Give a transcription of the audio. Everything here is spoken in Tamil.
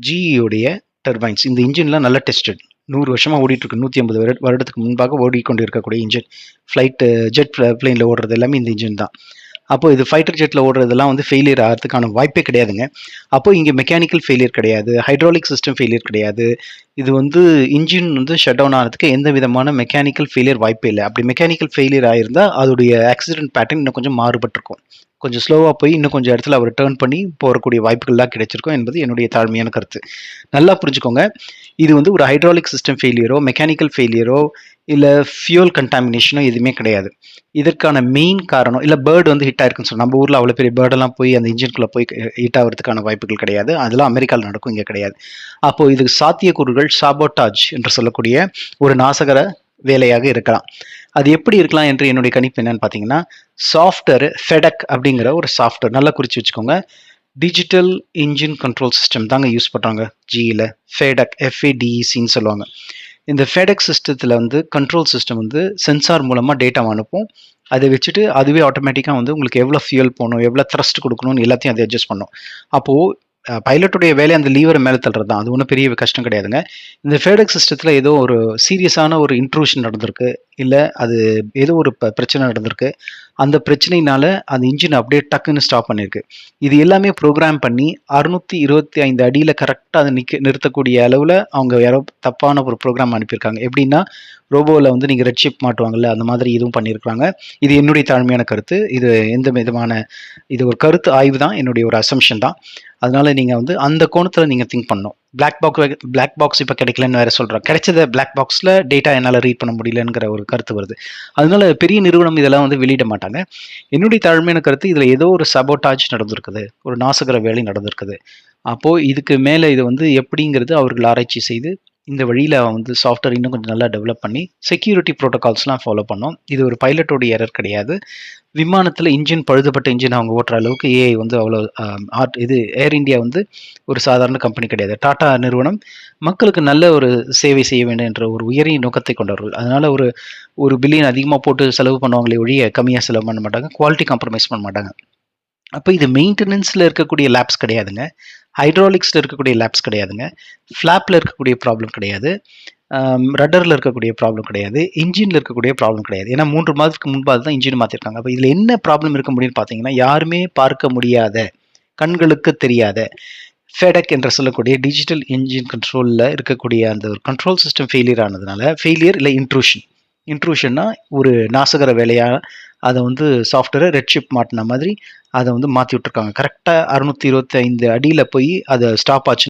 ஜிஇயோடைய டர்பைன்ஸ். இந்த இன்ஜின்லாம் நல்லா டெஸ்டட். 100 வருஷமா ஓடிட்டு இருக்கு. 150 வருடத்துக்கு முன்பாக ஓடிக்கொண்டு இருக்கக்கூடிய இன்ஜின். ஃப்ளைட் ஜெட் பிளேனில் ஓடுறது எல்லாமே இந்த இன்ஜின் தான். அப்போ இது ஃபைட்டர் ஜெட்டில் ஓடுறதெல்லாம் வந்து ஃபெயிலியர் ஆகிறதுக்கான வாய்ப்பே கிடையாதுங்க. அப்போ இங்கே மெக்கானிக்கல் ஃபெயிலியர் கிடையாது, ஹைட்ராலிக் சிஸ்டம் ஃபெயிலியர் கிடையாது. இது வந்து இன்ஜின் வந்து ஷட் டவுன் ஆகிறதுக்கு எந்த விதமான மெக்கானிக்கல் ஃபெயிலியர் வாய்ப்பே இல்லை. அப்படி மெக்கானிக்கல் ஃபெயிலியர் ஆயிருந்தால் அதோடைய ஆக்சிடென்ட் பேட்டர்ன் இன்னும் கொஞ்சம் மாறுபட்டிருக்கும். கொஞ்சம் ஸ்லோவாக போய் இன்னும் கொஞ்சம் இடத்துல அவர் டேர்ன் பண்ணி போகக்கூடிய வாய்ப்புகள்லாம் கிடைச்சிருக்கும் என்பது என்னுடைய தாழ்மையான கருத்து. நல்லா புரிஞ்சுக்கோங்க, இது வந்து ஒரு ஹைட்ராலிக் சிஸ்டம் ஃபெயிலியரோ மெக்கானிக்கல் ஃபெயிலியரோ இல்லை ஃபியூல் கண்டாமினேஷனோ எதுவுமே கிடையாது. இதற்கான மெயின் காரணம் இல்லை பேர்டு வந்து ஹிட் ஆயிருக்குன்னு சொல்லி நம்ம ஊரில் அவ்வளோ பெரிய பேர்டெல்லாம் போய் அந்த இன்ஜின்குள்ளே போய் ஹிட் ஆகிறதுக்கான வாய்ப்புகள் கிடையாது. அதெல்லாம் அமெரிக்காவில் நடக்கும், இங்கே கிடையாது. அப்போது இதுக்கு சாத்தியக்கூறுகள் சாபோட்டாஜ் என்று சொல்லக்கூடிய ஒரு நாசகர வேலையாக இருக்கலாம். அது எப்படி இருக்கலாம் என்று என்னுடைய கணிப்பு என்னன்னு பார்த்தீங்கன்னா, சாஃப்ட்வேர் ஃபெடக் அப்படிங்கிற ஒரு சாஃப்ட்வேர் நல்லா குறித்து வச்சுக்கோங்க. டிஜிட்டல் இன்ஜின் கண்ட்ரோல் சிஸ்டம் தாங்க யூஸ் பண்ணுறாங்க ஜிஇயில். ஃபெடக் FADECன்னு சொல்லுவாங்க. இந்த ஃபெடெக் சிஸ்டத்தில் வந்து கண்ட்ரோல் சிஸ்டம் வந்து சென்சார் மூலமாக டேட்டாவை அனுப்பும். அதை வச்சுட்டு அதுவே ஆட்டோமேட்டிக்காக வந்து உங்களுக்கு எவ்வளோ ஃபியூல் போகணும், எவ்வளோ த்ரஸ்ட் கொடுக்கணும்னு எல்லாத்தையும் அதை அட்ஜஸ்ட் பண்ணும். அப்போது பைலட்டுடைய வேலை அந்த லீவரை மேலே தள்ளுறது தான். அது ஒன்றும் பெரிய கஷ்டம் கிடையாதுங்க. இந்த ஃபெடெக் சிஸ்டத்தில் ஏதோ ஒரு சீரியஸான ஒரு இன்ட்ரூஷன் நடந்திருக்கு, இல்லை அது ஏதோ ஒரு பிரச்சனை நடந்திருக்கு. அந்த பிரச்சனையினால அந்த இன்ஜின் அப்படியே டக்குன்னு ஸ்டாப் பண்ணியிருக்கு. இது எல்லாமே ப்ரோக்ராம் பண்ணி 625 அடியில் கரெக்டாக அதை நிறுத்தக்கூடிய அளவில் அவங்க யாரோ தப்பான ஒரு ப்ரோக்ராம் அனுப்பியிருக்காங்க. எப்படின்னா ரோபோவில் வந்து நீங்கள் ரெட் ஷிப் மாட்டுவாங்கல்ல, அந்த மாதிரி இதுவும் பண்ணியிருக்காங்க. இது என்னுடைய தாழ்மையான கருத்து. இது எந்த விதமான இது ஒரு கருத்து ஆய்வு தான், என்னுடைய ஒரு அசம்ஷன் தான். அதனால நீங்கள் வந்து அந்த கோணத்தில் நீங்கள் திங்க் பண்ணணும். பிளாக் பாக்ஸ் இப்போ கிடைக்கலன்னு வேற சொல்கிறோம். கிடைச்சத பிளாக் பாக்ஸில் டேட்டா என்னால் ரீட் பண்ண முடியலங்கிற ஒரு கருத்து வருது. அதனால பெரிய நிறுவனம் இதெல்லாம் வந்து வெளியிட மாட்டாங்க. என்னுடைய தாழ்மையான கருத்து, இதில் ஏதோ ஒரு சபோட்டாஜ் நடந்திருக்குது, ஒரு நாசகர வேலை நடந்திருக்குது. அப்போது இதுக்கு மேலே இது வந்து எப்படிங்கிறது அவர்கள் ஆராய்ச்சி செய்து இந்த வழியில் வந்து சாஃப்ட்வேர் இன்னும் கொஞ்சம் நல்லா டெவலப் பண்ணி செக்யூரிட்டி ப்ரோட்டோகால்ஸ்லாம் ஃபாலோ பண்ணோம். இது ஒரு பைலட்டோடைய எரர் கிடையாது. விமானத்தில் இன்ஜின் பழுதுபட்ட இன்ஜின் அவங்க ஓட்டுற அளவுக்கு ஏஐ வந்து அவ்வளோ இது ஏர் இந்தியா வந்து ஒரு சாதாரண கம்பெனி கிடையாது. டாடா நிறுவனம் மக்களுக்கு நல்ல ஒரு சேவை செய்ய வேண்டும் என்ற ஒரு உயரிய நோக்கத்தை கொண்டவர்கள். அதனால ஒரு பில்லியன் அதிகமாக போட்டு செலவு பண்ணுவாங்களே ஒழிய கம்மியாக செலவு பண்ண மாட்டாங்க, குவாலிட்டி காம்ப்ரமைஸ் பண்ண மாட்டாங்க. அப்போ இது மெயின்டெனன்ஸில் இருக்கக்கூடிய லேப்ஸ் கிடையாதுங்க, ஹைட்ராலிக்ஸில் இருக்கக்கூடிய லேப்ஸ் கிடையாதுங்க, ஃப்ளாப்பில் இருக்கக்கூடிய ப்ராப்ளம் கிடையாது, ரட்டரில் இருக்கக்கூடிய ப்ராப்ளம் கிடையாது, இன்ஜினில் இருக்கக்கூடிய ப்ராப்ளம் கிடையாது. ஏன்னா 3 மாதத்துக்கு முன்பாக தான் இன்ஜின் மாற்றிருக்காங்க. அப்போ இதில் என்ன ப்ராப்ளம் இருக்க முடியும்னு பார்த்தீங்கன்னா, யாருமே பார்க்க முடியாத, கண்களுக்கு தெரியாத ஃபெடெக் என்று சொல்லக்கூடிய டிஜிட்டல் இன்ஜின் கண்ட்ரோலில் இருக்கக்கூடிய அந்த ஒரு கண்ட்ரோல் சிஸ்டம் ஃபெயிலியர் ஆனதுனால, ஃபெயிலியர் இல்லை இன்ட்ரூஷன்னா ஒரு நாசகர வேலையாக அதை வந்து சாஃப்ட்வேரை ரெட் ஷிப் மாட்டின மாதிரி அதை வந்து மாற்றி விட்ருக்காங்க. கரெக்டாக 625 அடியில் போய் அதை ஸ்டாப் ஆச்சு.